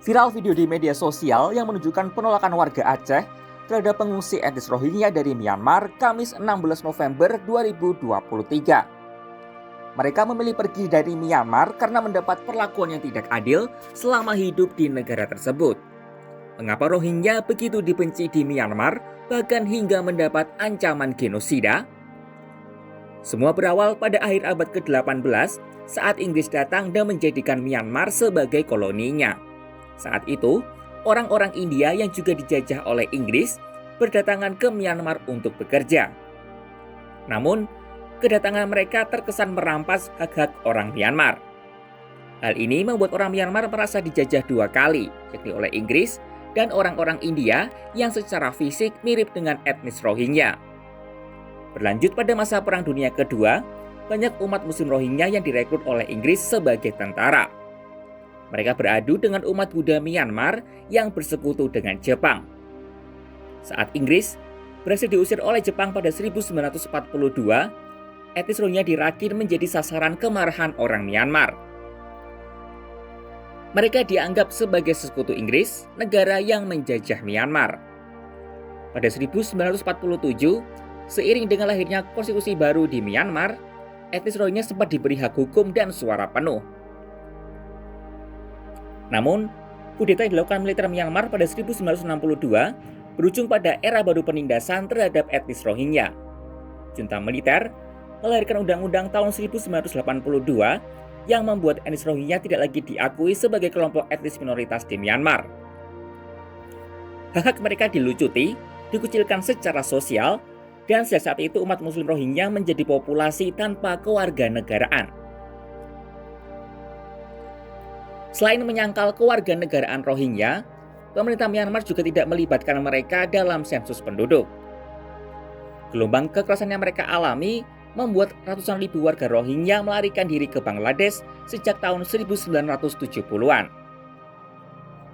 Viral video di media sosial yang menunjukkan penolakan warga Aceh terhadap pengungsi etnis Rohingya dari Myanmar Kamis 16 November 2023. Mereka memilih pergi dari Myanmar karena mendapat perlakuan yang tidak adil selama hidup di negara tersebut. Mengapa Rohingya begitu dibenci di Myanmar, bahkan hingga mendapat ancaman genosida? Semua berawal pada akhir abad ke-18 saat Inggris datang dan menjadikan Myanmar sebagai koloninya. Saat itu, orang-orang India yang juga dijajah oleh Inggris berdatangan ke Myanmar untuk bekerja. Namun, kedatangan mereka terkesan merampas hak-hak orang Myanmar. Hal ini membuat orang Myanmar merasa dijajah dua kali, yakni oleh Inggris dan orang-orang India yang secara fisik mirip dengan etnis Rohingya. Berlanjut pada masa Perang Dunia Kedua, banyak umat Muslim Rohingya yang direkrut oleh Inggris sebagai tentara. Mereka beradu dengan umat Buddha Myanmar yang bersekutu dengan Jepang. Saat Inggris berhasil diusir oleh Jepang pada 1942, etnis Rohingya dirakit menjadi sasaran kemarahan orang Myanmar. Mereka dianggap sebagai sekutu Inggris, negara yang menjajah Myanmar. Pada 1947, seiring dengan lahirnya konstitusi baru di Myanmar, etnis Rohingya sempat diberi hak hukum dan suara penuh. Namun, kudeta yang dilakukan militer Myanmar pada 1962 berujung pada era baru penindasan terhadap etnis Rohingya. Junta militer melahirkan Undang-Undang tahun 1982 yang membuat etnis Rohingya tidak lagi diakui sebagai kelompok etnis minoritas di Myanmar. Hak-hak mereka dilucuti, dikucilkan secara sosial, dan sejak saat itu umat Muslim Rohingya menjadi populasi tanpa kewarganegaraan. Selain menyangkal kewarganegaraan Rohingya, pemerintah Myanmar juga tidak melibatkan mereka dalam sensus penduduk. Gelombang kekerasan yang mereka alami membuat ratusan ribu warga Rohingya melarikan diri ke Bangladesh sejak tahun 1970-an.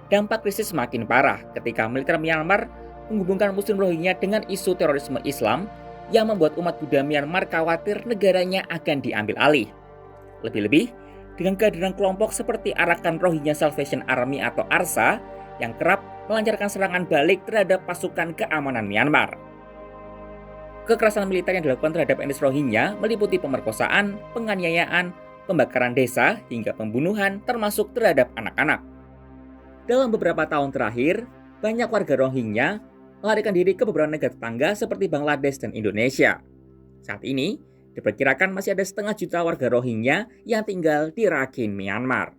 Dampak krisis semakin parah ketika militer Myanmar menghubungkan Muslim Rohingya dengan isu terorisme Islam yang membuat umat Buddha Myanmar khawatir negaranya akan diambil alih. Lebih-lebih, dengan kehadiran kelompok seperti Arakan Rohingya Salvation Army atau ARSA yang kerap melancarkan serangan balik terhadap pasukan keamanan Myanmar. Kekerasan militer yang dilakukan terhadap etnis Rohingya meliputi pemerkosaan, penganiayaan, pembakaran desa, hingga pembunuhan termasuk terhadap anak-anak. Dalam beberapa tahun terakhir, banyak warga Rohingya melarikan diri ke beberapa negara tetangga seperti Bangladesh dan Indonesia. Saat ini, diperkirakan masih ada 500.000 warga Rohingya yang tinggal di Rakhine, Myanmar.